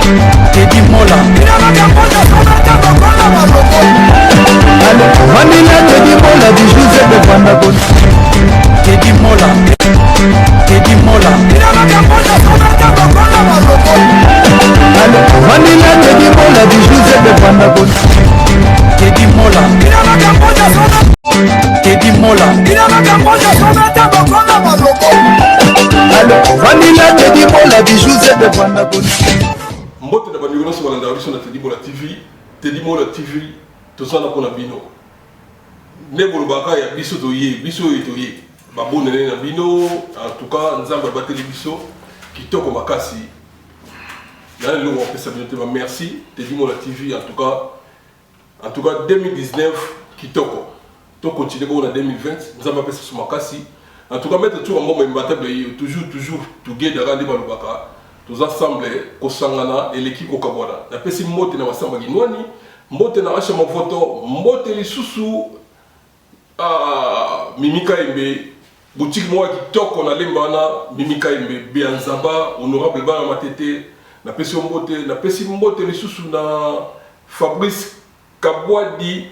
Teddy Mola Vanilla Teddy Mola du José de Vandagon Teddy Mola Teddy Mola Vanilla Teddy Mola du José de Vandagon Teddy Mola Teddy Mola Vanilla Teddy Mola du José de Vandagon Mbote na bandigo nyonso balanda biso na Teddy Mola TV Teddy Mola TV tozala mpona bino nde bolobaka ya biso toye biso oyo toye babonene na bino en tout cas nzambe abateli biso kitoko makasi na lelo opesa bino te ba merci Teddy Mola TV en tout cas 2019 kitoko to continuer ko na 2020 nzambe apesa so makasi en tout cas mettre tout en bon imbattable toujours together rande balobaka tous ensemble kosangana et l'équipe kokabona na pesi mbote na masamba ginwani mbote na acha mafoto mbote lisusu Mimika Embe boutique moi kitoko na lembana Mimika Embe Bianzaba honorable bana matete na pesi mbote lisusu na Fabrice Kabwadi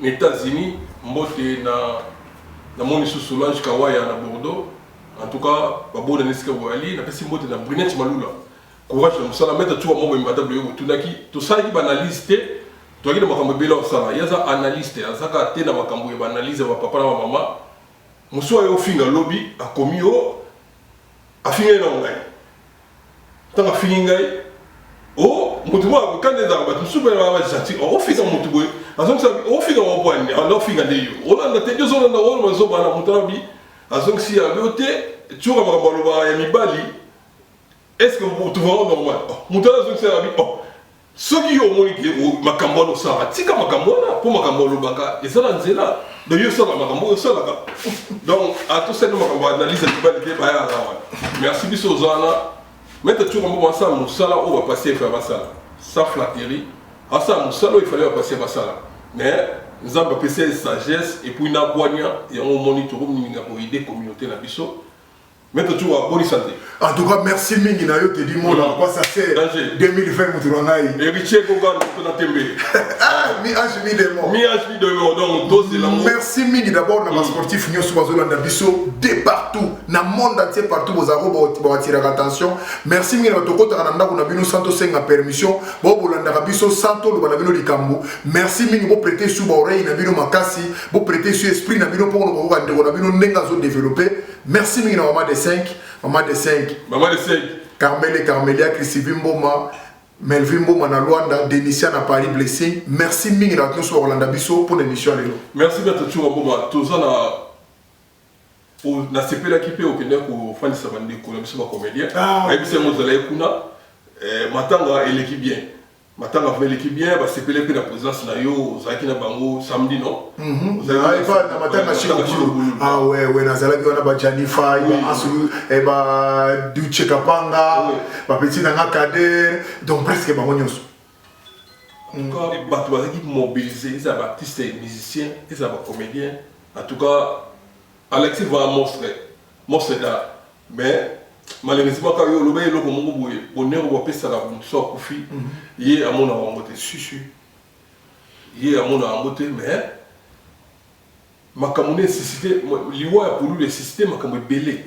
na États-Unis mbote na moni lisusu Lange Kawaya na Bordeaux. En tout cas, babona nesika wali na pesi mbote na Brunette Malula. Courage na musala mettre tout mo mbadable yo tunaki to sali banalise te to akina makambo belo sala yaza analyste azaka te na makambo ya analyse wa papa na mama muso yo finga lobby akomi yo afinga na ngai tanga finga o mutu wa kande da ba tusuba ba jati o finga mutu boy azonga o finga wa bwani alo finga de yo o na te jozo na o mazo bana mutabi azonga si ya yote tchura makambo ba ya mibali. Est-ce que vous trouvez normal? Moutala zone c'est rabi. Ceux qui ont moni makambo no sara. Tika makambo na pour makambo lobaka. Et ça là nzela. De yo sara makambo ça là. Donc à tous ces makambo analyse le bal de baya là. Merci biso zana. Mettez tout en bon ça musala on va passer faire ça. Ça flatterie. À ça musala il fallait passer ça là. Mais nous avons passé sagesse et puis na boania et on monitor minga pour aider communauté na biso. Mettez tout à bonne santé. En tout cas, merci Mingi na yo Teddy Mola. Quoi ça c'est 2020 muturanai. Héritier Gogan na tembe. Mi HB de mort. Mi HB de mort donc dose de l'amour. Merci Mingi d'abord na sportif nyo Swazolanda biso de partout na monde entier partout vos arros pour attirer attention. Merci Mingi na toko ta na kuna bino santo senga permission. Bo bolanda biso santo lo bana bino likambo. Merci Mingi bo prêter sous oreille na bino makasi, bo prêter sur esprit na bino pour ko ka ndeko na bino ndenga zo développer. Merci Mingi na maman de 5. Maman de 5. Maman de 5. Carmel et Carmelia, Chrissy Mboma, Melvin Mboma na Luanda, Denisia na Paris Blessing. Merci Mingi na tous sur Orlando Bisso pour l'émission. Merci d'être toujours Mboma. Tous na CP l'équipe au Kenya pour faire des sabandés pour la mission comédien. Avec ces mots de l'écouna, matanga et l'équipe bien. Matanga fait l'équipe bien, bah CP l'équipe la présence na yo, zaki na bango samedi non. Vous avez pas na matanga ah ouais nazala ki wana ba Janifa asu e ba Duche Kapanga ba petit na Kader donc presque ba nyonso. Encore ba to équipe mobilisée, ils sont artistes et musiciens, ils sont comédiens. En tout cas Alexis va montrer là mais malheureusement quand yo lobe eloko mongo boye bonheur wa pesa la so kufi yé amona wa moté susu yé amona wa moté mais makamune nécessité liwa ya pour lui nécessité makamwe belé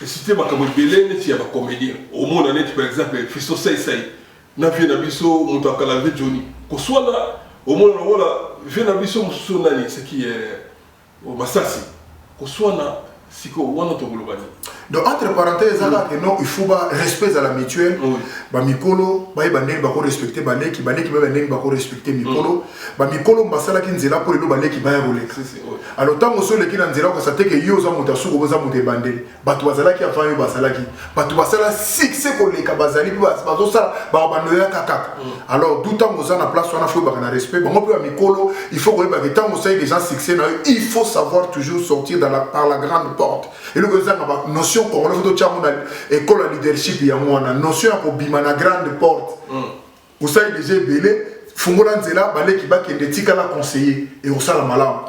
nécessité makamwe belé neti ya ba comédien au monde net par exemple Fisto Sai na vie na biso muto akala ve Johnny ko soit au monde wala vie na biso muso nani ce qui est au Masasi ko soit na siko wana to globali. Donc entre parenthèses non il faut ba respect à la mutuelle ba mikolo ba bandeli ba ko respecter baneki ba bandeli ba ko respecter mikolo ba mikolo mbasala ki nzela pour le baleki ba ya roleka. Alors tant que les qui dans nzela ko sa teke yo za muta suko za muta bandeli batu bazala ki afa yo basala ki batu basala succès ko leka bazali ba bazo sala ba bandoya kaka. Alors tout temps za na place wana faut ba na respect ba mo pe ba mikolo il faut ko ba que tant que les gens succès na il faut savoir toujours sortir par la grande porte. Et le gouvernement ba notion comme on a fait école à leadership il y a une notion à bima na grande porte vous savez déjà belé fungola nzela balé qui ba kende tika la conseiller et au sala malam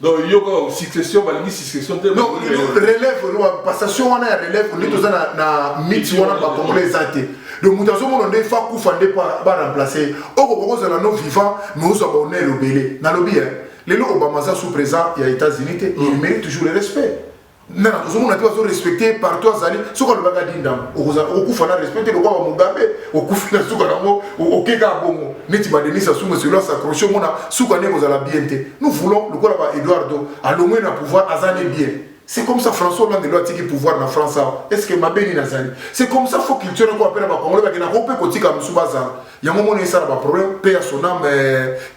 Donc il y a une succession, il y a une succession. Non, relève, passation, on a relève, on est tous dans mythe, on a pas comme les athées. Donc, nous avons des fois qu'on fait pas remplacer. Au Congo, c'est nos vivants, mais nous avons le belé. Dans le bien, les lots Obama sous présent, il y a les États-Unis, ils méritent toujours le respect. Non, nous avons respecté par toi, Zali. Ce qu'on va dire, on a respecté le roi Mugabe, on a fait le Soukanamo, au Keka Bongo. Neti Badenis a soumis sur s'accrocher, on a Soukane, vous allez bien. Nous voulons le roi Eduardo, à l'homme à pouvoir, à Zane bien. C'est comme ça François Hollande doit tirer pouvoir en France. Est-ce que ma béni Nazali? C'est comme ça faut qu'il tire quoi appelle ma Congolais parce qu'il n'a pas côté comme Soubaza. Il y a un moment où ça va problème, paye à son âme,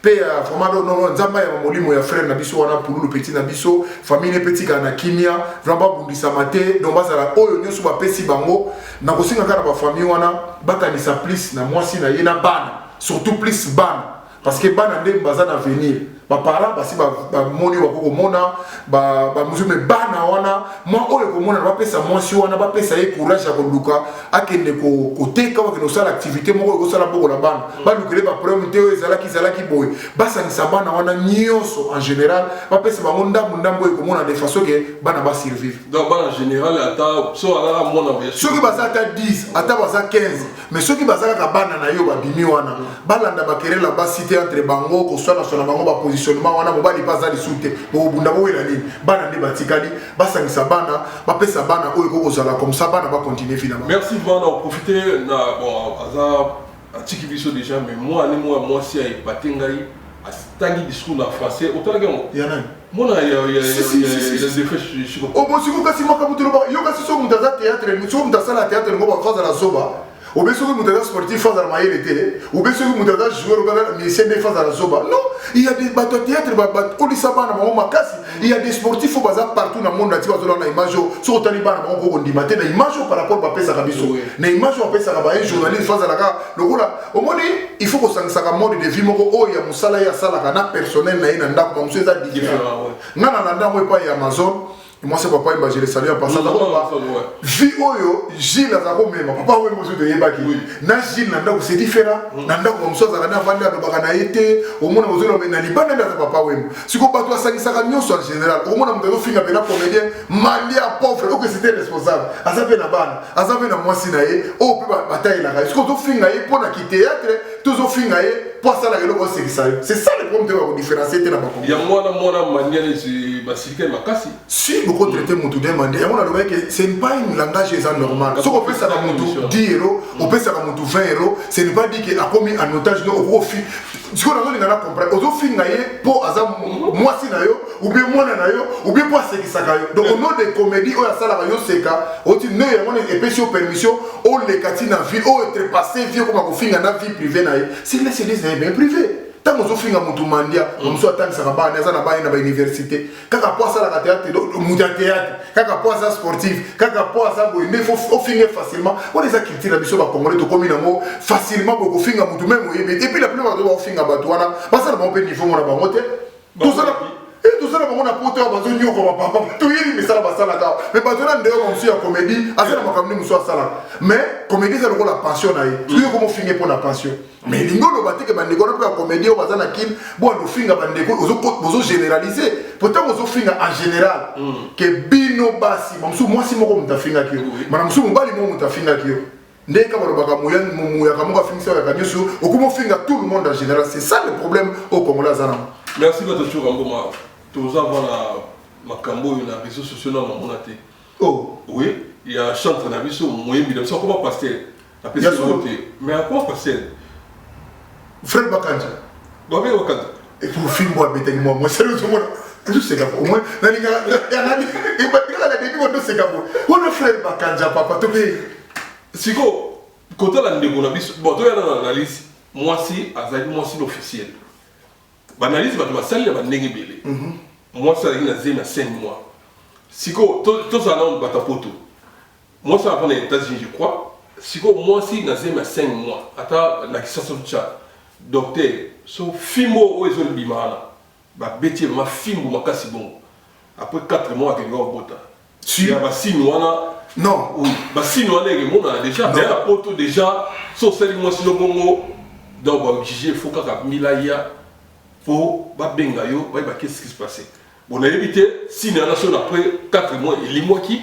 paye à Famado non Nzamba ya molimo ya frère Nabiso wana pour le petit Nabiso, famille petit kana Kimia, vraiment bundisa maté, donc bazala oyo nyoso ba pesi bango, na kosinga kana ba famille wana bakanisa plus na mwasi na yena bana, surtout plus bana parce que bana ndem bazana venir. Ba parents basi ba moni ba ko mona ba musume bana wana moi oyo ko mona ba pesa mwasi wana ba pesa ye courage ya koluka akende ko teka wa kino sala activité moko ko sala boko la bana ba lukele ba problème te ezala ki boy ba sanisa bana wana nyonso en général ba pesa ba ndambo ko mona de façon que bana ba survivre donc bana en général ata so ala mona ba ceux qui basa ata 10 ata basa 15 mais ceux qui basa ka bana na yo ba bimi wana balanda ba kerela ba cité entre bango ko soit na bango ba positionnement wana mobali paza li soute bo bunda bo wela nini bana ndi batikali basangisa bana bapesa bana oyo ko kozala comme ça bana ba continuer finalement. Merci vraiment on profiter na bon aza atiki biso déjà mais moi si ay patengai astangi discours na français autant que ya nani mona ya des faits je o bo siku kasi makabuto ba yo kasi so mutaza théâtre so mutazala théâtre ngo ba faza la zoba ou bien ceux qui sont sportifs face à la maille d'été, ou bien ceux qui sont joueurs ou musiciens face à la zoba. Non, il y a des bateaux théâtre, il y a des sportifs au bazar partout dans le monde. Tu vois, dans l'image, sur le Taliban, on dit matin, l'image par rapport à Pesa Kabiso. L'image à Pesa Kabaye, journaliste face à la gare. Le rôle, au moins, il faut que ça soit un mode de vie. Oh, il y a mon salaire, il y a personnel, il y a un dame comme ça, différent. Non, non, non, pas Amazon. Moi c'est papa il m'a géré salut en passant d'abord vie oyo Gilles azako même papa oyo mozo de yebaki na Gilles nanda c'est différent nanda comme ça za na vanda do bakana été au monde mozo lo na libanda na papa oyo siko bato asangisa ka nyonso en général au monde mozo finga pena comédien malia pauvre o que c'était responsable azape na bana azape na mwasi na ye o pe bataille la siko to finga ye pona ki théâtre toujours finga ye pour ça la reloko c'est ça le problème de la différencier na bako ya mwana manière de basilika makasi si beaucoup traiter mon tout demander on a le mec c'est pas une langage normal ce qu'on fait ça dans mon tout 10 euros on peut ça dans mon tout 20 euros ce n'est pas dit qu'il a commis en otage non au profit ce qu'on a besoin de comprendre aux autres filles pour azam moi si na yo ou bien moi na yo ou bien pour ce qui ça donc au nom des comédies on a ça la yo seka au tu ne on est épée sur permission on les catine en vie on est passé vieux comme on finit dans vie privée na c'est les bien privé. Tant que vous finissez à Mandia, vous avez tant que ça va à l'université. Quand vous passez à la théâtre, quand vous passez à sportif, quand vous passez à il faut finir facilement. On les a quittés la mission à Congolais, comme il facilement pour finir à même. Et puis la plupart de vous finissez à Batouana, parce que vous avez un niveau, on a pas monté. Tout ça. Et tout ça, on a porté un bazon comme papa. Tout y est, mais ça va ça là. Mais bazon là, d'ailleurs, on suit la comédie. À ça, on va comme nous soit ça là. Mais comédie, c'est le rôle la passion là. Tu sais comment finir pour la passion. Mais l'ingo le bâti que bandeko na la comédie au bazan akil, bon le finga bandeko, ozo généraliser. Pourtant ozo finga en général que bino basi. Moi si moi comme ta finga kio. Madame sou mbali moi ta finga kio. Ndeka balobaka moya moya kamoka finga ya kanyoso. Okumo finga tout le monde en général. C'est ça le problème au Congolais zana. Merci beaucoup toujours Ngoma. Tous avant la macambo na réseaux sociaux na monate. Oh, oui, il y a chantre na biso moyen bi ça comment passer. Mais à quoi passer? Frère Bakanja. Babé Bakanja. Et pour film moi bête moi sérieusement je sais pas au moins nani et ba la début on sait pas on le frère Bakanja papa to be siko kota la ndeko na biso bon to ya na analyse moi si azali moi si l'officiel ba analyse ba to basali ba ndenge belé moi ça il a zema 5 mois siko to ça na ba tapoto moi ça va les États-Unis je crois siko moi si na zema 5 mois ata na kisasa tcha docteur so fimo o ezol bimana ba beti ma fimbo makasi bongo après 4 mois que ngor bota si ya ba sinwana non oui ba sinwana ke mona déjà mais la poto déjà so seli moi si lo bongo donc ba jige faut ka milaya pour ba benga yo ba qu'est-ce qui se passait on a évité si une nation après 4 mois et 8 mois qui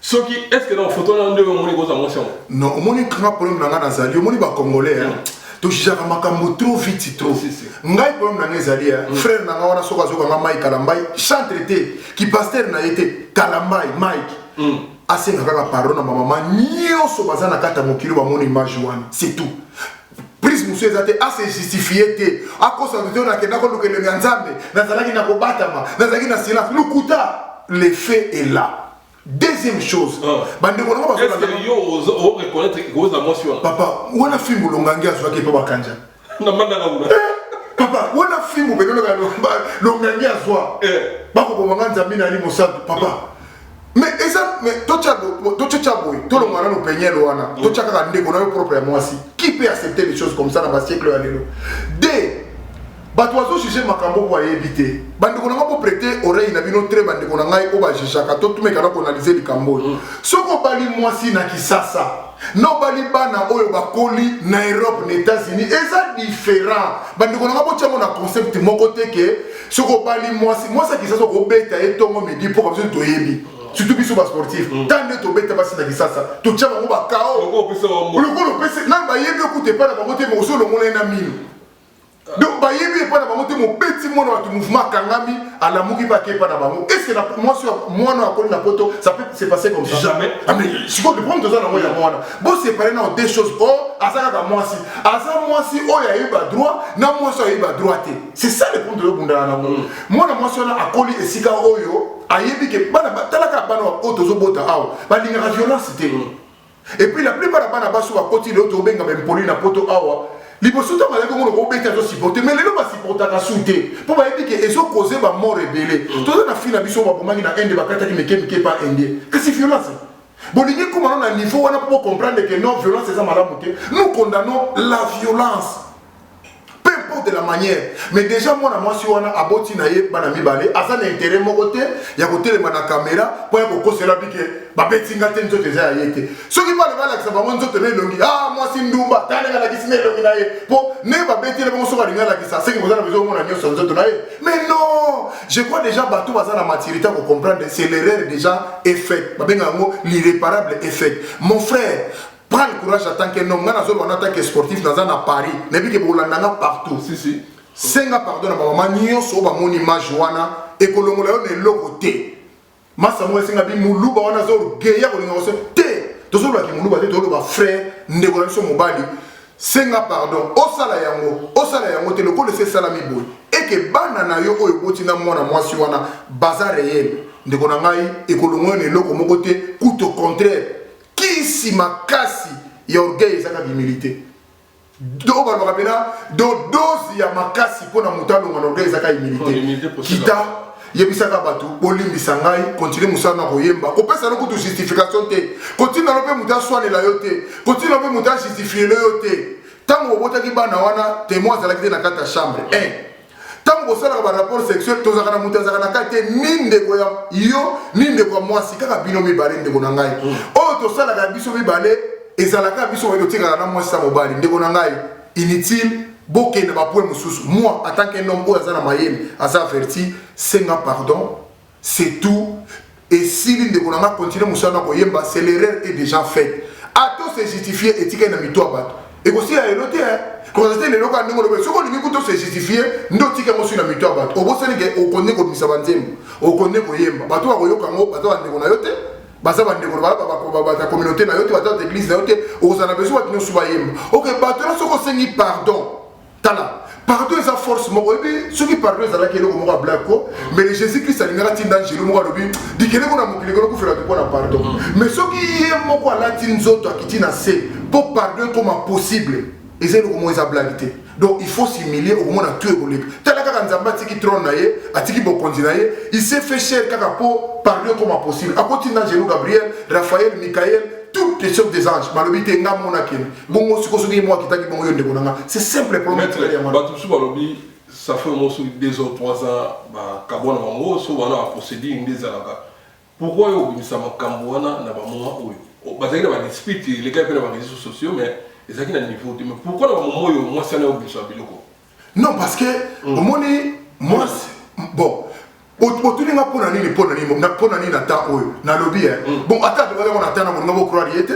ce qui est-ce que dans photo là on devait monter aux émotions non on moni grand problème na ngana zali on moni ba congolais to jaka makambo trop vite trop ngai problème na ngezali frère na ngana soka soka nga Mike Kalambai chantre té qui pasteur na été Kalambai Mike asenga kaka parole na maman nyonso baza na kata mokilo ba moni image wana c'est tout prise monsieur ezate a se justifier té a kosa de na kenda ko lokele nzambe na zalaki na kobatama na zalaki na silence lukuta le fait est là. Deuxième chose, est-ce que vous reconnaître vos émotions? Papa, on a film longangi azwa ke papa kanja. Papa, on a film beno longangi azwa. Bako bomanga nzambi na limo sa papa. Mais ça mais tocha boy, to lo mwana no penyelo wana. Tocha kaka ndeko na yo propre moi aussi. Qui peut accepter les choses comme ça dans ba siècle ya lelo? Bato wazo juger makambo kwa yebité bandeko nanga po prêter oreille na bino très bandeko nanga ko ba jishaka to tumeka na ko analyser likambo soko bali mwasi na kisasa no bali bana oyo bakoli na Europe na États-Unis eza différent bandeko nanga po tiamo na concept moko teke soko bali mwasi kisasa ko beta etongo midi po comme ça to yebi surtout biso ba sportif tant de to beta basi na kisasa to tiamo ngo ba kao le pese na ba yebi ko te pa na bango te mo so lo mona na mine. Donc, bah, il y a pas de mon petit mouvement kangami à la mouki pa kepa na bango. Est-ce que moi sur moi non à la poto ça peut se passer comme ça? Jamais. Ah mais je crois que prendre deux ans dans moi bon c'est pas dans des choses oh azaka ka moi si oh ya eu ba droit na moi so eu ba droit. C'est ça le point de bunda na moi na moi so na akoli esika oyo ayebi ke bana talaka bana otozo bota aw ba linga violence té. Et puis la plupart des bana baso à côté de l'autre benga même poli na poto awa. Libosuta malade comme le robet a supporté mais les gens va supporter à souter pour va dire que ils ont causé ma mort rebelle tout na fina biso ba bomani na ende ba kata ki meke pas indien que c'est violence bon ligne comme on a un niveau on a pour comprendre que non violence c'est ça malamu nous condamnons la violence peu importe de la manière mais déjà moi na moi si on a aboti na ye bana mibale asa na intérêt mon côté ya côté le na caméra pour ko cela pique ba betinga te nzoto za yete so ki ba le bala ka ba nzoto ne longi ah moi si ndumba tane la ki sine longi na ye po ne ba betile ba so ka linga la ki sa sengi mozana bezo mona nyoso nzoto na ye mais non je crois déjà bato baza na maturité pour comprendre c'est l'erreur déjà est faite ba benga ngo l'irréparable est faite mon frère. Prends le courage en tant que homme, en tant que sportif dans un Paris, ne pas que vous l'avez partout. Si. Senga pardon à maman, nyo so ba mon image wana et que l'on est locoté. Massa mo senga bi mulu ba wana zo geya ko linga te. To so ba ki mulu ba te to ba frère ndeko so mobali. Senga pardon, osala yango te le ko le salami boy. Et que bana na yo oyo botina mwana mwasi wana bazar réel. Ndeko na ngai et que l'on est loko moko te tout au contraire. Qui si makasi ya orgueil ezaka humilité do ba rapena do dose ya makasi pona mutalo ngana orgueil ezaka humilité kita yebisaka batu bolimbisa ngai continue musana koyemba kopesa no kutu justification te continue no pe muta soane la yote continue no pe muta justifier le yote tango botaki bana wana témoin za la kata chambre tango sala ba rapport sexuel to zakana mutazaka na kate ninde ko ya yo ninde ko mwasi kaka bino mibale ndeko na ngai o to sala ka biso mibale ezalaka biso wa tika na mwasi sa mobali ndeko na ngai inutile bokende ba point mususu moi en tant qu'un homme azana mayele asa averti senga pardon c'est tout et si ndeko na ngai continue musana ko yemba c'est l'erreur est déjà faite a to se justifier etika na mito abato et aussi à elote quand c'était les locaux nous le second niveau tout se justifier ndo tika mo sur la mito abato o bosani ke o connaît ko misabanzembo o connaît ko yemba bato ba koyoka ngo bato ba ndeko na yote baza ba ndeko ba ta communauté na yote bato ta église na yote o zana besoin de nous suba yemba OK bato na soko sengi pardon tala pardon eza force moko ebi soki pardon ezala kele ko moko blako mais le Jésus Christ alingala tinda njelu moko lobi dikele ko na mokili ko ko fera ko na pardon mais soki ye moko ala tinzoto akitina se pour pardon comme possible ezelo ko mo eza blagité donc il faut s'humilier au moment na tout évoluer tala kaka nzamba tiki trône na ye atiki bokonzi na ye il s'est fait cher kaka pour pardon comme possible akotinda njelu Gabriel Raphaël Michael toutes les chefs des anges malobité nga mona ken bongo siko soki moi kitaki bongo yonde konanga c'est simple problème bato su balobi ça fait au moins 2 ou 3 ans ba kabona bango so bana a procédé des alaka pourquoi yo bimisa makambo wana na ba moment oyo bazaki na ba dispute les gars pe na ba réseaux sociaux mais ezaki na niveau mais pourquoi na ba moment oyo moi ça na obligé biloko non parce que au moni moi bon otulinga mpona nini na temps oyo nalobi bon ata tobaka na temps na moninga bokroire ye te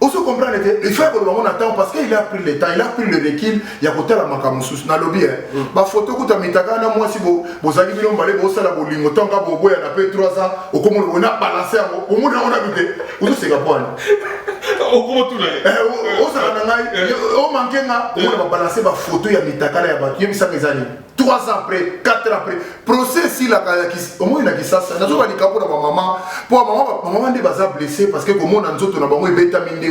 oso comprendre te il faut que le attend parce qu'il a pris le temps, il a pris le recul, il y a côté la makamoussous na lobby ba photo ko ta mitaka na moi si bozali bilon balé bo sala bolingo tant ka bobo ya na pe 3 ans au comme on a balancé au monde on a buté oso c'est kapone au comme tout là o sala na ngai o manqué na on va balancer ba photo ya mitaka ya ba yemi sa kezani 3 ans après 4 ans après procès si la au moins na kisasa na zo ba likapo na maman ndi baza blessé parce que comme on a nzoto na bango ebeta minde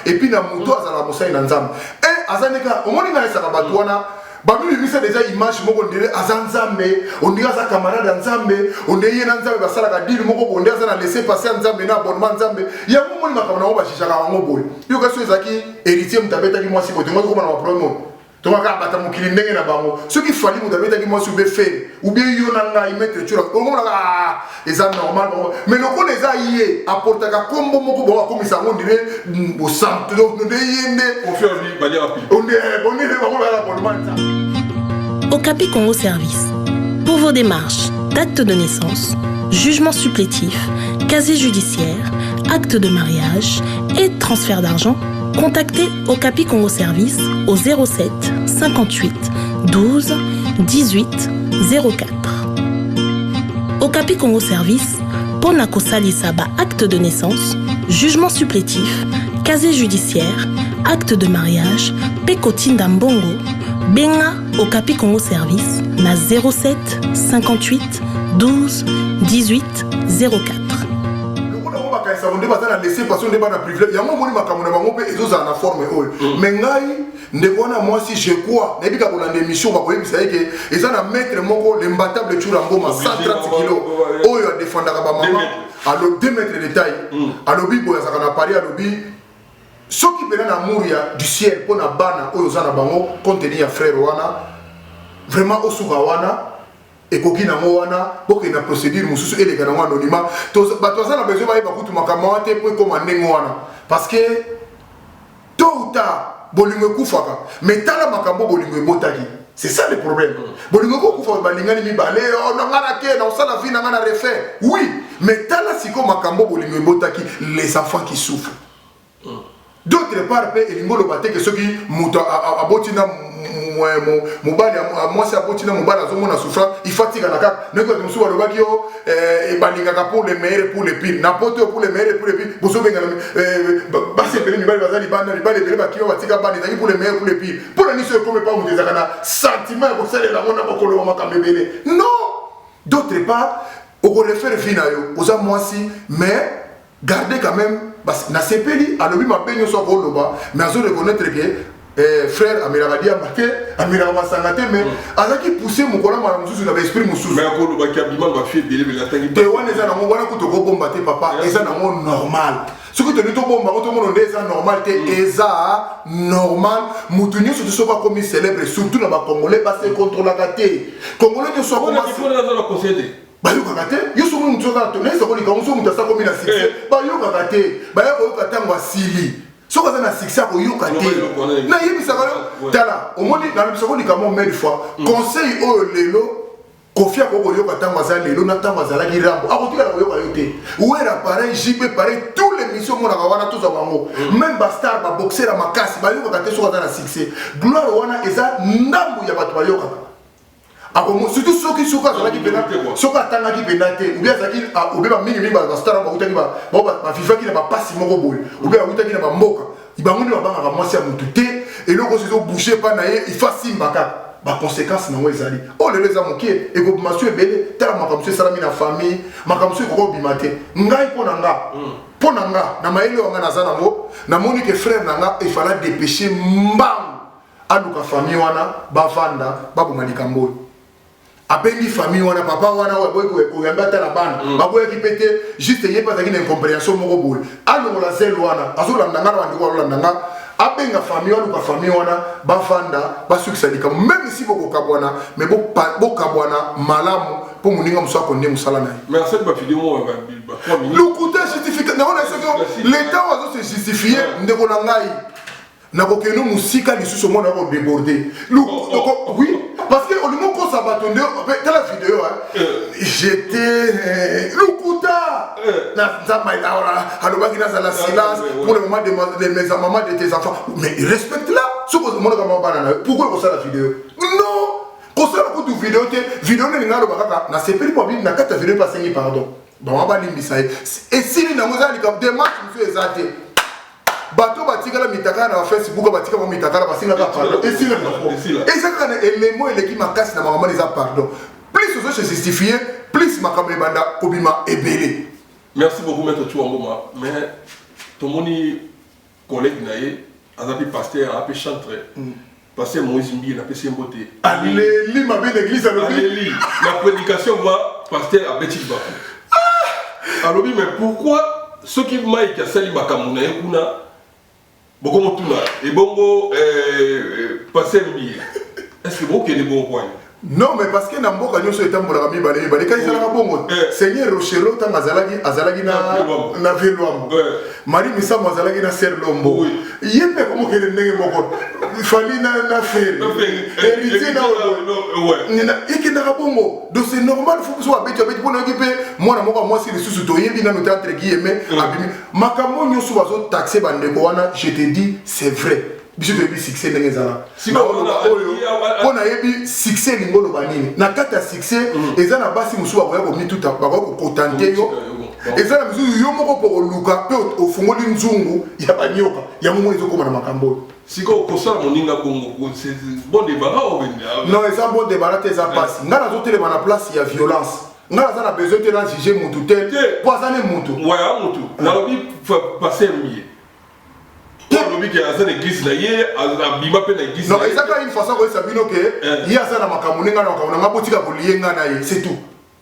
et puis na muto azala mosai na nzambe azaneka omoni na esaka bato wana bamimi bisa déjà image moko ndire azanzambe ondira za camarade nzambe ondeye na nzambe basalaka dili moko bonde azana laisser passer nzambe na abonnement nzambe ya momoni makambo na bashishaka bango boye yo kaso ezaki héritier mutabeta ki mwasi bote ngoto koma na problème tomaka bata mokili ndenge na bango soki fali mutabeta ki mwasi ube faire ou bien yo na ngai mettre tula omona eza normal bango mais loko eza yé apportaka kombo moko bo akomisa ngo ndire bo santo donc ndé yende on fait vie bali rapide on est bango la abonnement. Okapi Congo Service. Pour vos démarches d'acte de naissance, jugement supplétif, casier judiciaire, acte de mariage et transfert d'argent, contactez Okapi Congo Service au 07 58 12 18 04. Okapi Congo Service, pona kosali saba acte de naissance, jugement supplétif, casier judiciaire, acte de mariage, pekotinda mbongo, benga Okapi Congo Service na 07 58 12 18 04. Onde bazana laisser passer onde bana privilège yango moni makambo na bango pe ezoza na forme oyo mais ngai ndeko na moi si je crois na bika kolanda émission ba koyebisa yeke ezana maître moko l'imbattable Tchura Ngoma 130 kg oyo a défendaka ba maman alo 2 mètres de taille alobi boya saka na Paris alobi soki pena na amour ya du ciel pona bana oyo zana bango contenu ya frère wana vraiment osuka wana ekoki nango wana boke na procédure mususu eleka nango anonymat bato aza na besoin bayeba kutu makambo wana te po ekoma ndenge wana parce que tôt ou tard bolingo ekufaka mais tala makambo bolingo ebotaki c'est ça le problème bolingo ekokufa balingani mibale nanga na ke na osala vie nanga na refaire oui mais tala siko makambo bolingo ebotaki les enfants qui souffrent d'autre part pe elingo loba te ke soki muto abotina mobali mwasi abotina mobali azomona souffrance ifatika na kaka neko musu balobaki yo ebalingaka pour le meilleur pour le pire na poto pour le meilleur pour le pire bozobenga basi ebele mibali bazali banda mibali ebele bakiyo batika banda ezali pour le meilleur pour le pire pour la niso ekome pa mutu ezaka na sentiment ya kosalela ngo na bokoloba makambo ebele non d'autre part okorefaire vie na yo oza mwasi mais gardez quand même na sepeli alobi mabe nyonso akoloba mais azo reconnaître que frère amelaka dia marqué amelaka masanga te mais azaki pousser mokola mala mosusu na esprit mosusu mais akoloba ki abima ba fie délai mais atangi te wana eza nango wana kuto ko bomba te papa eza nango normal soki toni to bomba ko to mono nde eza normal te eza normal mutu nyonso to soka komi célèbre surtout na ba congolais ba se contrôlaka te congolais nyonso akoma bayokaka te yo soki mutu oza to nayesa kolika ngo soki mutu asa komi na succès bayokaka te bayokoyoka ntango asili soki aza na succès akoyoka te nayebisaka yo tala omoni nalobisa kolika mo mille fois conseil oyo lelo kofi akokoyoka ntango aza lelo na ntango azalaki rambo akotikala koyoka yo te wera pareil jipe pareil tous les missions monaka wana toza bango même bastar baboxer ya makasi bayokaka te soki aza na succès gloire wana eza ndambu ya bato bayokaka surtout soki soki azalaki pena soki atangaki pena te ou bien azalaki ou bien bamingi bastar bakutaki bavivaki na bapasi moko boye ou bien bakutaki na bamboka bango nde babangaka mwasi ya motu te eloko oso ezobouche epa na ye ifa simba kaka baconséquence nango ezali oyo lelo eza mokie ekobima so ebele tala makambo so esalami na famille makambo so ekoka obima te ngai mpo na nga na mayele wanga naza nango namoni ke frère na nga efala dépêche mbangu aluka famille wana bavanda baboma likambo oyo abengi famille wana papa wana oyamba ata na bana baboyaki mpe te juste ye mpe azalaki na incompréhension moko boye alongola zele wana azolanda nga na bandeko alolanda nga abenga famille aluka famille wana bavanda basukisa likambo même si bokokabwana mais bokabwana malamu mpo moninga mosu akonde mosala na ye lokuta justifié naona soki l'état oyo azose justifie ndeko na ngai nakokeno musika lisusu mona ko déborder oui parce que on nous ko sabatonde la vidéo j'étais lukuta na zamaila alobaki na la silence pour le moment de mes mamans de tes enfants mais respecte-la suppose mona kama bana pourquoi ko ça la vidéo non ko ça ko tu vidéo ne ngalo bakaka na sepeli pour bien na kata vidéo passer pardon bon ba limbisa et si na mozali comme démarche monsieur ezate bato batikala mitaka na Facebook batika mo mitaka basinga ka pardon et si ça quand les mots les qui makasi na maman les a pardon plus aux se justifier plus makambe banda kobima ebele. Merci beaucoup maître Chouamboma mais tomoni collègue naé azapi pasteur a chantre pasteur Moïse Mbi na pesi mbote alléluia ma belle église alléluia la prédication va pasteur a Betik Bakou alobi mais pourquoi ceux qui maï qui a sali makamuna ekuna beaucoup motuna et bongo pasteur Mbi est-ce que vous qui est bon point non mais parce que na mboka nyoso etambola mi balé quand ils ala bongo Seigneur Rochelo ta azalaki na velwam Marie Missa mazalaki na ser lombo yembe comme que ndenge moko fali na fer héritier na nina ikina bongo donc c'est normal faut que soit bête pour occuper moi na moko moi si les sous to yebi na notre entre guillemets abimi makambo nyoso bazo taxer bandeko wana je te dis c'est vrai biso toyebi succès ndenge ezala mpona yebi succès lingolo banini na kati ya succès eza na basi mosusu bakoya komituta bakoya kokotante yo eza na misusu yo moko mpo koluka mpe ofungoli nzungu ya banyoka yango mo ezokoma na makambo oyo sikoyo kosala moninga bongo bon débara non eza bon débara te eza pasi ngai nazotelema na place ya violence ngai naza na besoin te na juge mutu te mpo aza ne mutu waya mutu nalobi paser mie non, c'est pas une façon que Sabino que il y a ça dans ma camunenga na kamunanga botika kolienga na ye c'est tout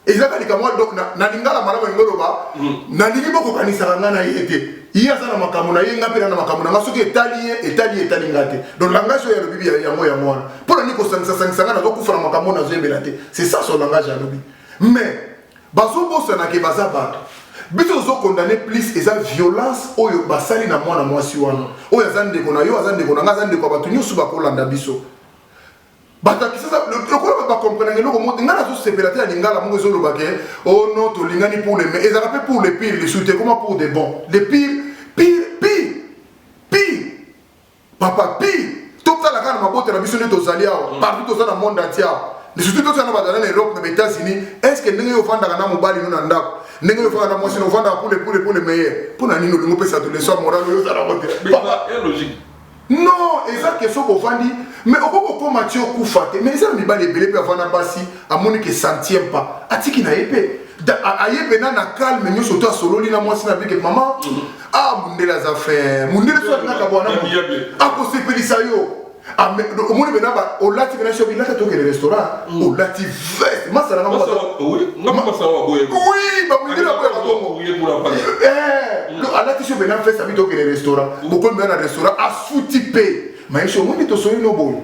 ezaka likamwa donc na lingala malama ngoloba na lingi boko kanisa ngana yete il y a ça dans ma kamuna yenga pe na makamuna soki etali ngate donc langage ya lobi ya yango ya mwana pour ni ko sangisa ngana zo kufana makamuna zo ebelate c'est ça son langage ya lobi mais bazo bosa na ke bazaba biso zo condamner plus eza violence oyo basali na mwana mwasi wana oyo azande kona yo azande kona ngazande ko batu nyusu bakolanda biso bataki sasa lokola ba comprendre loko mot ngana zo sepelate ya lingala mungo zo lobake oh non to lingani pour les mais ezaka pe pour les pires les soutes comment pour des bons les pires papa pire tout ça la kana mabote na biso ne to zali awa partout to ça dans monde entier les soutes to ça na badana na Europe na États-Unis est-ce que ndenge yo fanda kana mobali no na ndako ndenge yo fanda mwasi no fanda pour les meilleurs pour na nino lingo pesa to les soins moral yo za la bote papa est logique non eza question ko fandi mais okoko ko Mathieu Koufate mais ça mi ba les belé pe avana basi amoni que centième pas atiki na épée ayepe na calme nyo soto solo lina mwasi na bike maman mundela za frère mundela so na ka bwana ako sepelisa yo omoni bena ba olati bena shobi lata to ke restaurant olati veste masala na mama oui ngama masala wa boye oui ba mundela ko oui pour la parler alati shobi bena veste abi to ke restaurant boko mena restaurant asuti pe maisha omoni to soyo no boy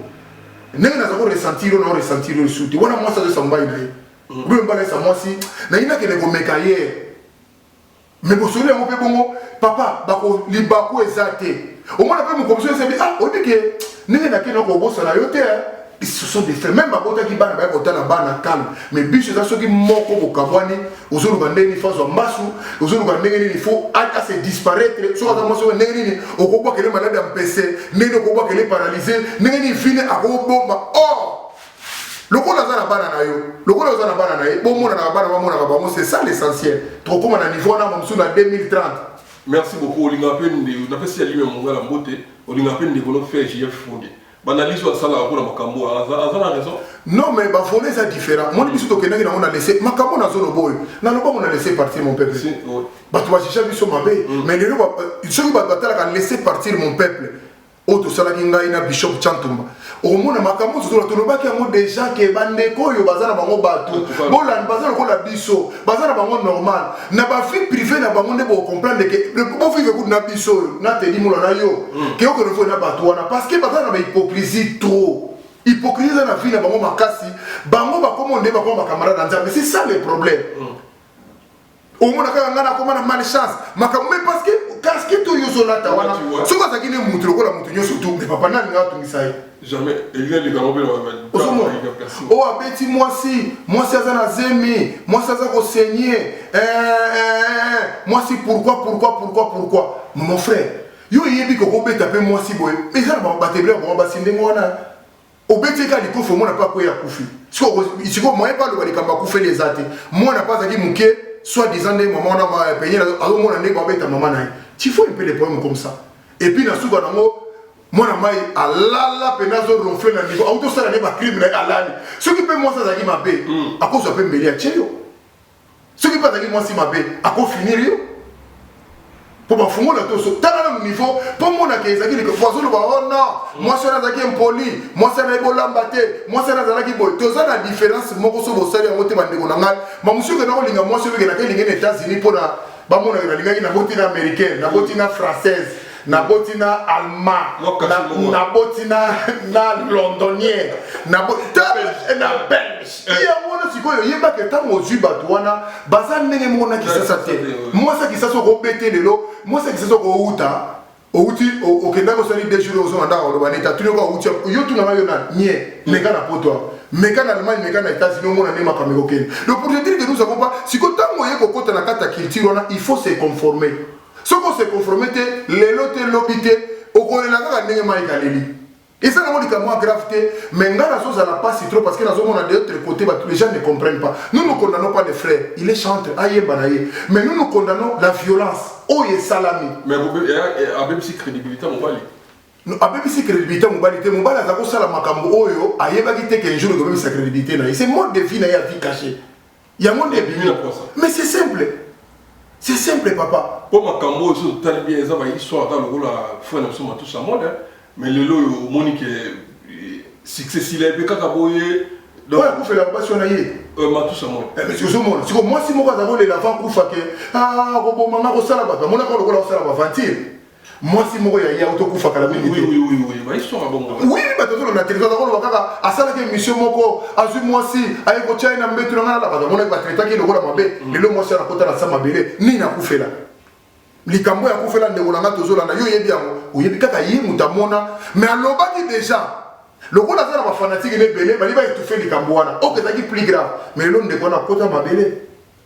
ndenge na zako ressentir le suti wana mwasa zo sambai na ye Vous m'avez dit, moi si, na ina que les mécaillers, mais vous savez, on peut bon, papa, bako libako exalté. Au moins après mon commission, c'est on dit que n'est n'a qu'un robot sur la yote. Ils sont des faits, même ma qui ban ba kota na bana calme. Mais biche ça ceux qui moko ko kabwani, ozulu bandeni face au masu, ozulu bandeni il faut à se disparaître. So ka mo so neni okobwa kele malade am PC, neni okobwa kele paralysé, neni fine akobomba. Oh lokola za na bana na yo lokola za na bana na ye bon mona na bana ba mona ba c'est ça l'essentiel to comme na niveau na msu na 2030. Merci beaucoup olinga pende na pesi ya lime monga la mbote olinga pende ko no faire JF Fondé banaliser wa sala ko na makambo azana raison non mais ba fondé ça différent mon biso to kenaki na on a laissé makambo na zone boyo na loba on a laissé partir mon peuple ba to ba chercher biso mabe mais les loba ceux ba batala kan laisser partir mon peuple auto salaki ngai na Bishop Chantumba omona makambo zola tolobaki yango déjà ke bandeko yo bazana bango bato bolan bazana ko la biso bazana bango normal na ba vie privée na bango ne bo comprendre que bo vivre ko na biso na te dimola na yo ke yo ko no na bato wana parce que bazana ba hypocrisie trop hypocrisie na vie na bango makasi bango ba komonde ba ko ba camarade nzambe c'est ça le problème omona ka ngana ko na malchance makambo mais parce que casquette oyo ozolata wana soki azalaki ne mutu lokola mutu nyonso tu mais papa nani nga atungisa ye jamais elinga likambo mpe ozomona oyo abeti mwasi aza na zemi mwasi aza kosenye mwasi pourquoi mon frère yo yebi kokobeta mpe mwasi boye eza na batebele bango basi ndenge wana obeti eka likufa omona mpe akoya kufi siko moye mpe aloba likambo akufeli eza te mwana mpe azalaki moke soit disant nde mama wana penye azomona ndenge babeta mama na ye tifo mpe le problème comme ça et puis na suka nango mwana mai alala pena azoronfle na niveau autosala ne bacrime na ye alali soki mpe mwasi azalaki mabe akozwa mpe mbeli ya tie yo soki mpe azalaki mwasi mabe akofinir yo po bafungola toso tala na niveau po monaka ezalaki azoloba o non mwasi wana azalaki impoli mwasi wana ebolamba te mwasi wana azalaki boye toza na différence moko so bosali yango te bandeko na ngai mamusi oke nakolinga mwasi oyo okenaka elingi na états-unis mpona bamonaka nalingaki naboti na américaine naboti na française naboti na allemand naboti na londonienne na belge yango wana sikoyo oyebaka ntango ozwi bato wana baza ndenge moko na kisasa te mwasi akisasa okobete lelo mwasi akisasa okouta outi okendaki osali 2 jours ozongandaka oloba neta tuni oka outi yo tunanga yo na nie meka na poto meka na allemagne meka na états-unis omona nde makambo ekokende donc pour te dire que nous avons pas sikoyo ntango oye kokota na kati ya culture wana il faut se conformer soki ose conforme te lelo te lobi te okolela kaka ndenge mai ekaleli eza nango likambo grave te mais ngai nazozala pasi trop parce que nazomona de l'autre côté bato les gens ne comprennent pas nous ne condamnons pas les frères il est chantre ayeba na ye mais nous condamnons la violence oyo esalami mais abebisi crédibilité mobali abebisi crédibilité mobali te mobali aza kosala makambo oyo ayebaki te qu'un jour ekobebisa crédibilité na ye c'est mode de vie na ye avi caché yango nde ebimi mais c'est simple papa po makambo oyo so totali bien eza bahistoire ata lokola frère na biso matusa mode mais lelo oyo omoni ke succès sila epe kaka boye oyo akufela basi wana ye matusa mode mais ozomona siko mwasi moko aza kolela avant kufa ke kobomanga kosala bato amonaka lokola kosala bavantire mwasi moko ya ye autokufaka la mingi bahistoire bongo oui bato ozolo na télévision azakoloba kaka asalaki émission moko azwi mwasi aye kotya ye na mbetu na ngai na bato amonaki batretaki lokola mabe lelo mwasi anakota na sa mabele nini akufela likambo ya kufela ndeko na nga tozolanda yo oyebi yango oyebi kaka ye moto amona mais alobaki déjà lokola aza na bafanatike nebele bali baetufe likambo wana oyo ezalaki plus grave mais lelo ndeko wana akota mabele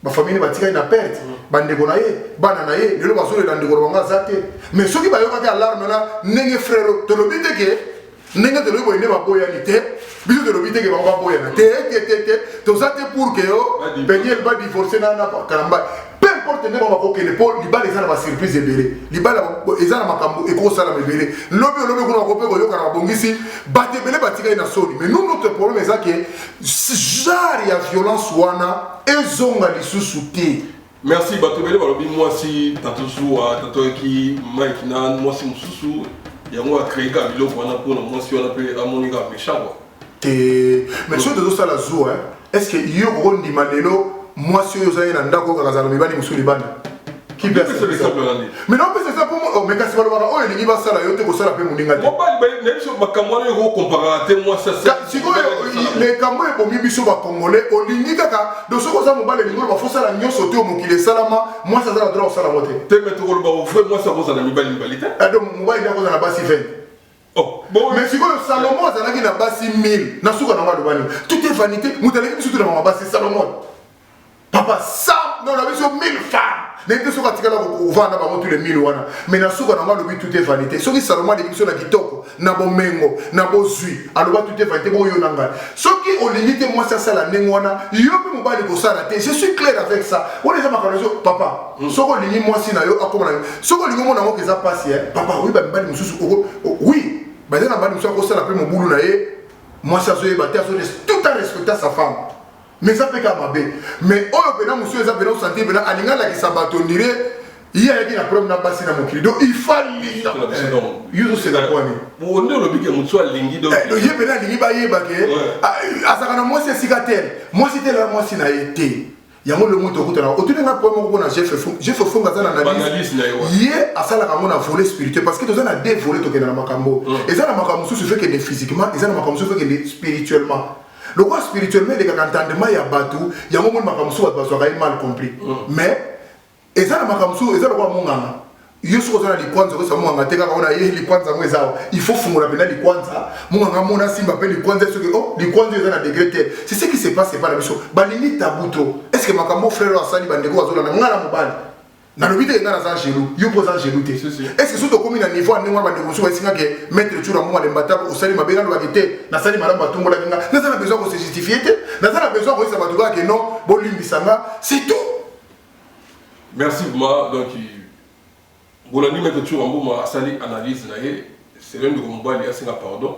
bafamile batikali na perte bandeko na ye bana na ye lelo bazolela ndeko na bango aza te mais soki bayokaki alarme na ndenge frère tolobi te ke ndenge tolobi boye nde baboyani te biso tolobi te ke bango baboyana te toza te pour ke yo penyel badivorce na kalamba peu importe ndenge bakokende mpo libala eza na basurprise ebele libala eza na makambo ekosalama ebele lobi olobi kuna bakope koyokana babongisi bato ebele batikali na soni mais nous notre problème eza ke genre ya violence wana ezonga lisusu te merci bato ebele balobi mwasi tato zuwa tato eki mike na mwasi mosusu yango akreeka biloko wana mpona mwasi wana mpe amonika méchant te mais soki tozosala zuwa est ce que yo kokondima lelo mwasi oyo ozali na ndako oyo kakazala mibali mosusu libanda mais non c'est ça pour moi mais kasi balobaka oyo elingi basala yo te kosala mpe moninga te makambo wana ekokompara te sikoyo likambo ebomi biso bacongolais olingi kaka do soki oza mobali elingi oloba fosala nyonso te mokili esalama mwasi aza na droit kosala ngo te te me tokoloba ovrai mwasi akozala mibali te donc mobali nde akozala na basi 20 mais sikoyo salomon azalaki na basi 1000 na suka nango alobani tout est vanité moto aleki biso te na mabasi salomon papa ça non la biso 1000 femmes ndenge soki atikala kovanda bango tous les 1000 wana mais na suka nango alobi tout est vanité soki salomon aleki biso na kitoko na bomengo na bozwi aloba tout est vanité boyo na ngai soki olingi te mwasi asala ndenge wana yo mpe mobali kosala te je suis clair avec ça wana eza makambo so papa soki olingi mwasi na yo akoma na yo soki olingi omona yango eza pasi papa oyi bamibali mosusu oui baza na mbali mosusu akosala mpe mobulu na ye mwasi azoyeba te tout en respectant sa femme mais ça fait comme mabe mais oyo pena monsieur eza pena osanti pena alinga lakisa bato ndire ye ayaki na problème na basi na mokili donc il fallait yuzo c'est la poignée bonde olobi ke moto alingi donc ye pena alingi bayeba ke azaka na mwasi esika tere mwasi tele na mwasi na ye te yango le moto okutana otuni nga poème moko na Jeff Fonga aza na analyse ye asalaka yango na volet spirituel parce que toza na deux volets tokenda na makambo eza na makambo mosusu fekende physiquement eza na makambo mosusu fekende spirituellement le roi spirituellement il est entendement ya batou yango moni makambo mosusu bato bazwaka ye mal compris mais eza na makambo mosusu eza lokwa monganga yo soko za likwanza ko samu ngate kaka ona ye likwanza ngweza il faut fungula pena likwanza munga mona simba pe likwanza soki oh likwanza eza na degré tel c'est ce qui se passe pas la mission balingi tabuto est-ce que makambo frère asali bandeko azola na ngala mobali na lobite ngala za jelu yo poza jelu te est-ce que surtout comme na niveau ndengwa bandeko so basinga ke mettre chura mo le mbata osali mabenga lo bakite na sali malamba tumbola kinga na ça a besoin de se justifier te na ça a besoin ko isa batuka ke non bolimbisanga c'est tout. Merci moi donc Bolani mettre toujours en bon asali analyse naé c'est l'un de combat il y a c'est pardon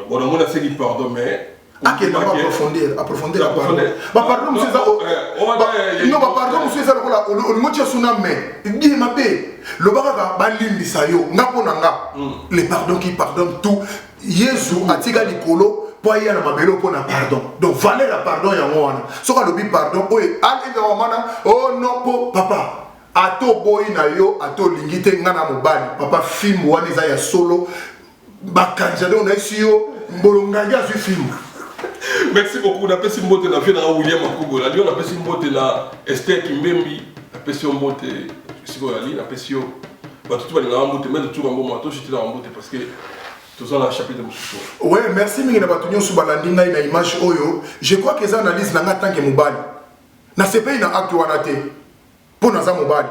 bon on a c'est qui pardon mais ok on va approfondir la pardon bah pardon monsieur ça non bah pardon monsieur ça le mot tient son âme mais bien ma paix le baraga balindi sayo ngapo nanga les pardons qui pardonnent tout Yesu atika likolo pour y aller na mabelo pour na pardon donc valeur la pardon ya ngwana soka lobi pardon oye ali na mana oh non po papa ato boy na yo ato lingite ngana mobali papa film wana eza ya solo bakanja donc na yo mbolonganga zu film. Merci beaucoup na pesi mbote na fina William Akubo la na pesi mbote na Esther Kimbembi na pesi mbote siko ali na pesi yo ba tout ba na mbote mais tout ngombo mato j'étais na mbote parce que tout ça la chapitre de mususu. Ouais, merci mingi na batunyo su balandi ngai na image oyo je crois que ça analyse na ngata tanke mobali na sepe na acte wana te pour naza mobali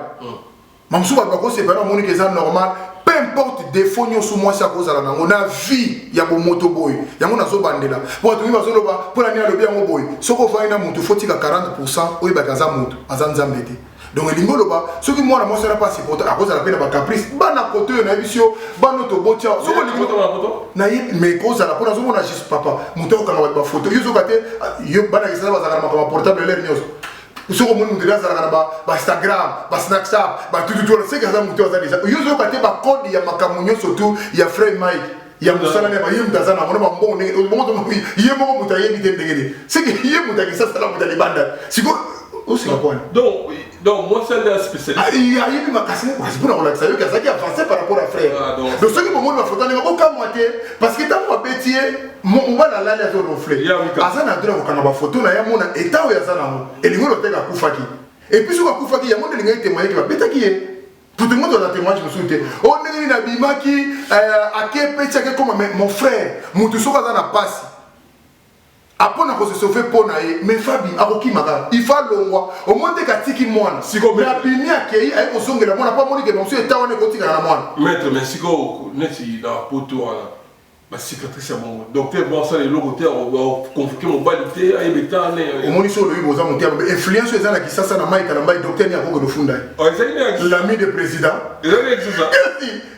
mamsu ba ko sepe na moni que ça normal peu importe défaut nyo su moi ça cause la nango na vie ya bo moto boy yango nazo bandela pour tu bazo loba pour la nia lobi yango boy soko fa ina mutu faut tika 40% oyo ba kaza mutu azanza mbete donc lingo loba soki moi na moi ça pas supporter à cause la peine ba caprice bana côté na bisio bana to botia soko lingo to na poto na yi mais cause la pour nazo mona juste papa mutu ko na ba photo yo zokate yo bana kisala ba zakama comme portable l'air nyoso soko mon mutu za ba Instagram ba Snapchat ba tout c'est que ça mutu za déjà yo zokate ba code ya makamunyo surtout ya frame Mike ya musala ne ba yim dazana mona ba mbongo ne mbongo to yemo mutu yebi te ndengene c'est que yemo mutu ki ça sala mutu li banda siko aussi la bonne donc moi c'est un spécialiste il y a eu ma casse c'est pour relaxer que ça qui a avancé par rapport à frère donc ce qui me montre ma photo n'est aucun moitié parce que tant moi bêtier on va la la la reflet azana droit ko kana ba photo na ya mona état ya zana mo elingo lo teka kufaki et puis sur kufaki ya mona linga témoigner que ba beta qui est tout le monde doit témoigner je me souviens on est na bimaki ake pecha ke comme mon frère mutu soka zana passe apona ko se sauver pona ye mais fabi akoki maka il fa longwa au moins te katiki mwana siko mais abimi akei ay ko zongela mwana pa moni ke monsieur eta wana ko tika na mwana maître mais siko neti na poto wana ba cicatrice ya bongo docteur bon ça les logoté on convoquer mon balité ay betane au moni so le boza monter influence eza na kisasa na Mike na mbai docteur ni akoko do funda l'ami de président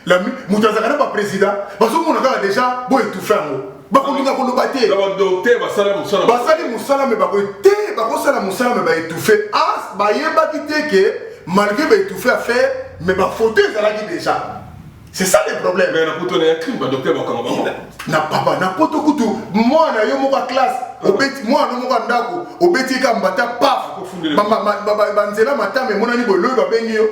l'ami mutazaka na ba président baso mona kala déjà bo étouffé ngo bakolinga kolobate ba docteur basali musala me bakote bakosala musala me ba étouffé as ba yeba kiteke malgré ba étouffé à faire mais ba faute ezalaki déjà. C'est ça le problème. Mais na poto na crime ba docteur ba kanga ba na papa na poto kutu moi na yo moka classe obeti moi no moka ndako obeti ka mbata paf ba nzela matame mona ni bolo ba bengi yo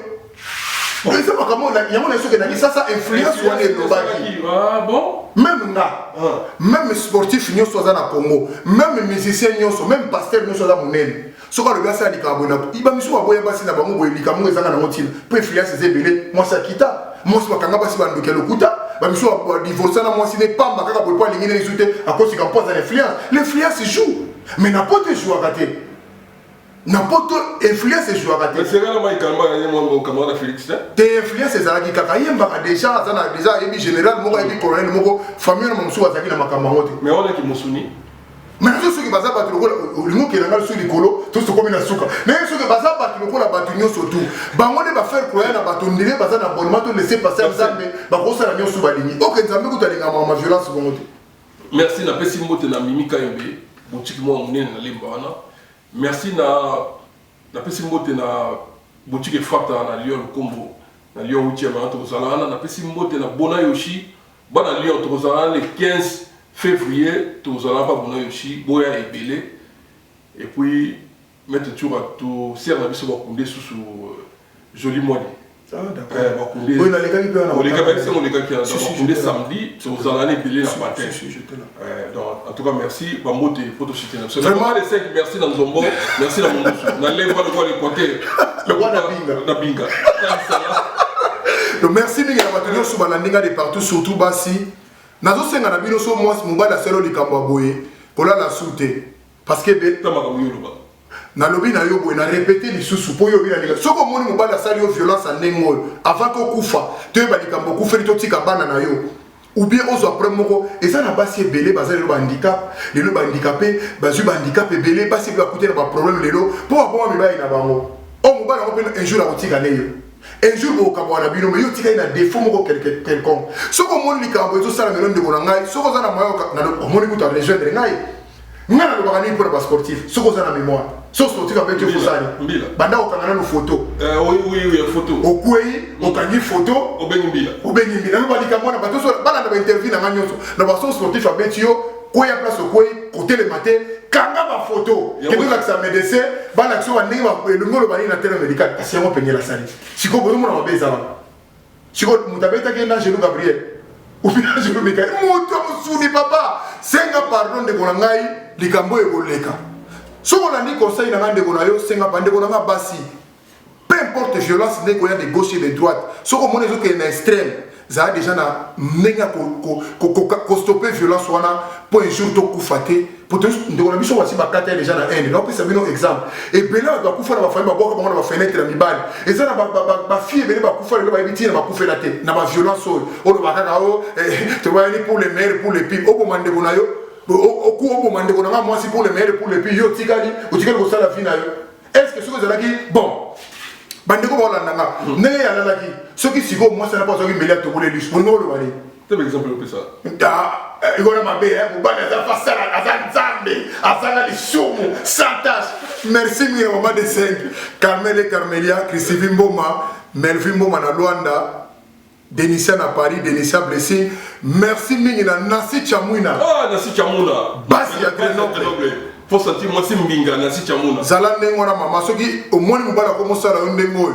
mais ça pas comment il y a mon que na ça influence wana elobaki ah bon même nga même sportif nyonso za na Congo même musicien nyonso même pasteur nyonso za monene soka le gars ça di kabona iba misu ba boya basi na bango boyeli kamungo ezanga na motina pour influence zebele moi ça kita moi ça bakanga basi ba ndoke lokuta ba misu ba divorcer na moi sine pamba kaka boy pas lingine lisute à cause qu'il pose l'influence joue mais n'importe joue à rater n'importe influence joue à rater mais c'est là moi calma mon camarade Félix te influence ezalaki kaka yemba déjà azana déjà ebi général moko ebi colonel moko famille na mosu azaki na makambo ngote mais on est qui musuni mais ceux qui baza batu lokola lingo ke nanga sur likolo tout ce comme na suka mais ceux qui baza batu lokola batu nyo surtout bango ne ba faire croire na batu ndile baza na bonnement to laisser passer nzambe ba ko sala nyo suba lingi OK nzambe ko talinga ma violence bongote merci na pesi mbote na mimika yembe boutique mo munene na lemba wana merci na pesi mbote na boutique Fata na Lyon Kombo na Lyon 8e na Tozalana na pesi mbote na Bona Yoshi bana Lyon Tozalana le 15 février Tozalana Bona Yoshi boya ebele et puis mettre toujours à tout serre na biso bakunde sous joli mois. Ah d'accord. Oui, on a les gars qui peuvent. On les gars qui ont samedi, Tozalana ebele la matin. Donc en tout cas merci Bambote pour tout soutenir. Vraiment les 5 merci dans Zombo, merci dans mon na lèvre le roi les côtés. Le roi na binga. Donc merci mingi na bato nyonso balandinga de partout surtout basi. Nazo senga na bino so mwasi mobala selo likambo boye. Kola la soute parce que na lobi na yo boye na répéter lisusu po yo bina nika. Soko moni mobala sali yo violence andengo avant ko kufa. Te ba likambo kufa lito tika bana na yo. Ou bien on soit premier moko et ça n'a pas si belé bazali le handicap les lo handicapé bazu handicap belé pas si va coûter ba problème lelo pour avoir mi ba ina bango on mobala on peut un jour la otika neyo un jour au kabwana bino mais yo tika ina défaut moko quelconque soko mon likambo zo sala melon de bonangai soko za na mayo na moni kuta rejoindre ngai ngana lo bakani pour ba sportif soko za na mémoire so sportif avec yo fosani banda okangana no photo oui photo okwei okangi photo obengi mbila no balika mona bato so bana na interview na nganyoso na ba so sportif avec yo koya place okwei côté le matin kanga ba photo et donc ça médecin bana so ndenge ba elongolo bani na tele médical kasi yango penyela sali siko bozo mona mabeza ba siko mutabeta ke na Jésus Gabriel ou bien Jésus Michael moto musuni papa senga pardon de konangai likambo ekoleka. Si on a dit conseil dans le monde, c'est un basi. Peu importe violence, il y a des gauches et des droites. Si on a dit qu'il y a un extrême, ça a déjà stopper violence pour un jour de koufaté. Pour tout le monde, on a déjà dans haine. Donc, c'est un exemple. Et bien là, on a koufa dans la famille, on a fenêtre dans la mibale. Et ça, ma fille, elle a koufa, elle a évité, elle a koufa la tête. Elle a violence. On a pour les mères, pour les pires. Au moment de au cours moment de moi si pour les mères pour les pays yo tikali ou tikali ko sala fina yo est-ce que ce que zalaki bon bandeko ba landanga ne ya lalaki ce qui siko moi ça n'a pas so ki mbele to bole lus mon ngolo bali c'est exemple pour ça da igona mabe pour bana za fasala azan zambe azana lisumu santage merci mi maman de 5 Carmel et Carmelia Christine Mboma Melvin Mboma na Luanda Denisia à Paris, Denisia blessé. Merci Mingina Nasi Chamouina. Ah, Nasi Chamouina. Basi ya Grenoble. Faut sentir moi si Mbinga Nasi Chamouina. Zalande ngona mama soki au moins mbala commencer à onde moy.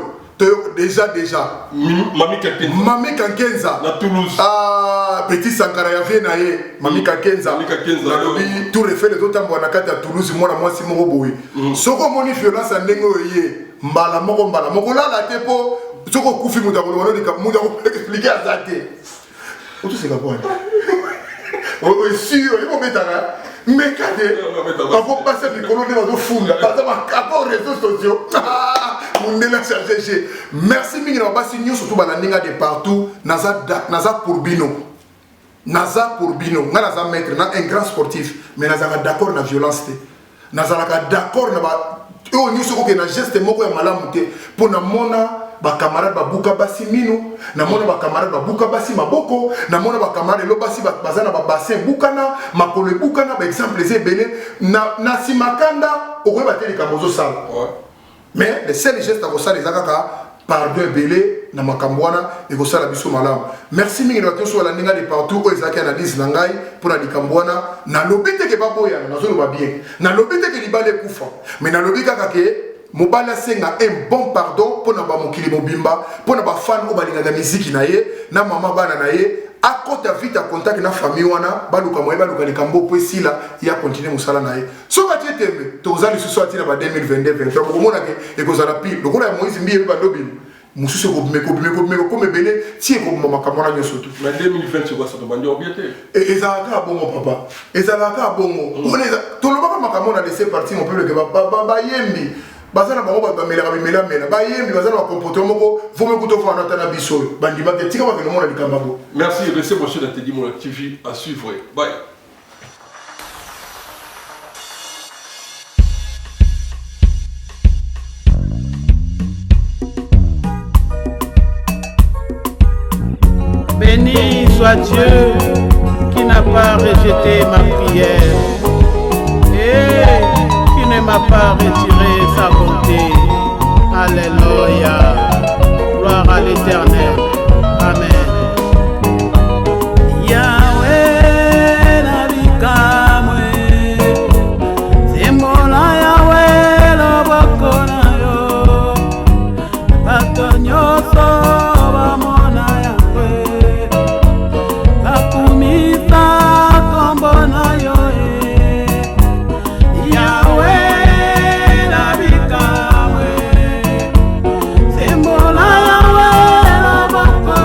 Déjà. Mami Kankenza. Na Toulouse. Ah, petit Sankara ya vie na ye. Mami Kankenza. Na lobi tout refait les autres mbona kata Toulouse moi si moko boy. Soko moni violence ndengo ye. Mbala moko la la tepo. Soko kufi mutakolo muda expliquer azate. Oto c'est quoi? Oh sûr, il faut mettre là. Mais kade. On va passer du colonne dans funda. Parce que rapport réseaux sociaux. Mon nela chargé. Merci mingi na basi nyo surtout balandinga de partout. Naza Pourbino. Naza maître, na un grand sportif, mais naza d'accord na violence. Naza d'accord na ba o nyo soko ke na geste moko ya malamu te pour na mona ba camarade ba buka basi mino na mona ba camarade ba buka basi maboko na mona ba camarade lo basi bazana ba bassin bukana makolo bukana ba exemple les belé na simakanda o ko ba teli kamozo sala mais le seul geste à ça les akaka pardon belé na makambwana et ko sala biso malamu merci mingi na toso la ninga de partout o ezaki analyse na ngai pour na likambwana na lobite ke baboya na zolo ba bien na lobite ke libale kufa mais na lobika ke Mobala senga un bon pardon pour na ba mokili mobimba pour na ba fan o balinga da musique na ye na mama bana na ye a côté vite à contact na famille wana baluka moye baluka likambo po esila ya continuer musala na ye so ba tietembe to zali susu atina ba 2022 23 ko mona ke e ko zala pi lokola ya Moïse mbiye ba lobi mususu ko meko comme belé tie ko mama kamona nyoso tout mais 2020 c'est quoi ça to bandi obiete et ezalaka bongo papa ezalaka bongo on est to lo ba makamona laisser partir mon peuple que ba yembi bazana bango ba mela ba yembi bazana ba comportement moko vome kuto fa na tana biso bandima ke tika ba ke no mona likambabo. Merci, restez mon cher Teddy mon TV à suivre. Bye. Béni soit Dieu qui n'a pas rejeté ma prière et qui ne m'a pas retiré sa bonté. Alléluia. Gloire à l'Éternel. Amen. Yahweh nabikamwe Zembola Yahweh loboko na yo bato nyonso bamona Yahweh bakumisa kombo na yo Yahweh nabikamwe Zembola Yahweh loboko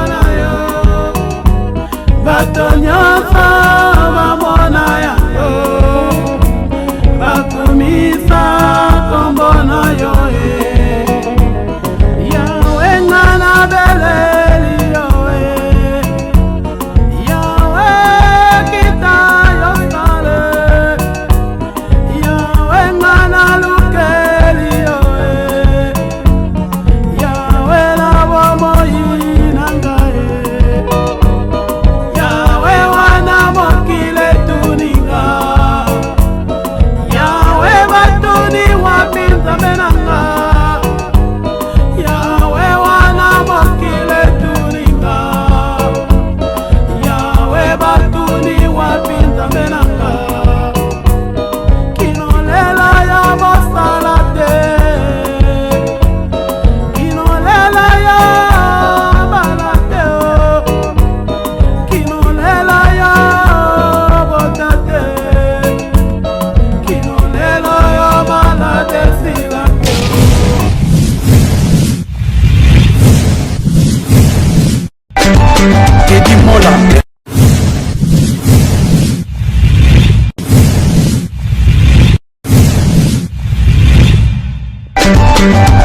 Mola.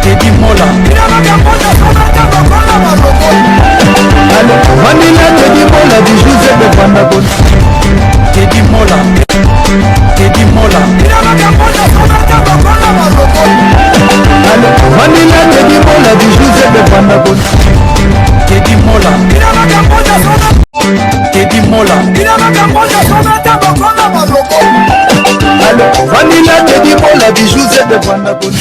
Teddy Mola. Allez, Vanilla Teddy Mola, du Joseph de Pandagon. Teddy Mola. Teddy Mola. Allez, Vanilla Teddy Mola, du Joseph de Pandagon. Teddy Mola. Teddy Mola. Allez, Vanilla Teddy Mola, du Joseph de Pandagon.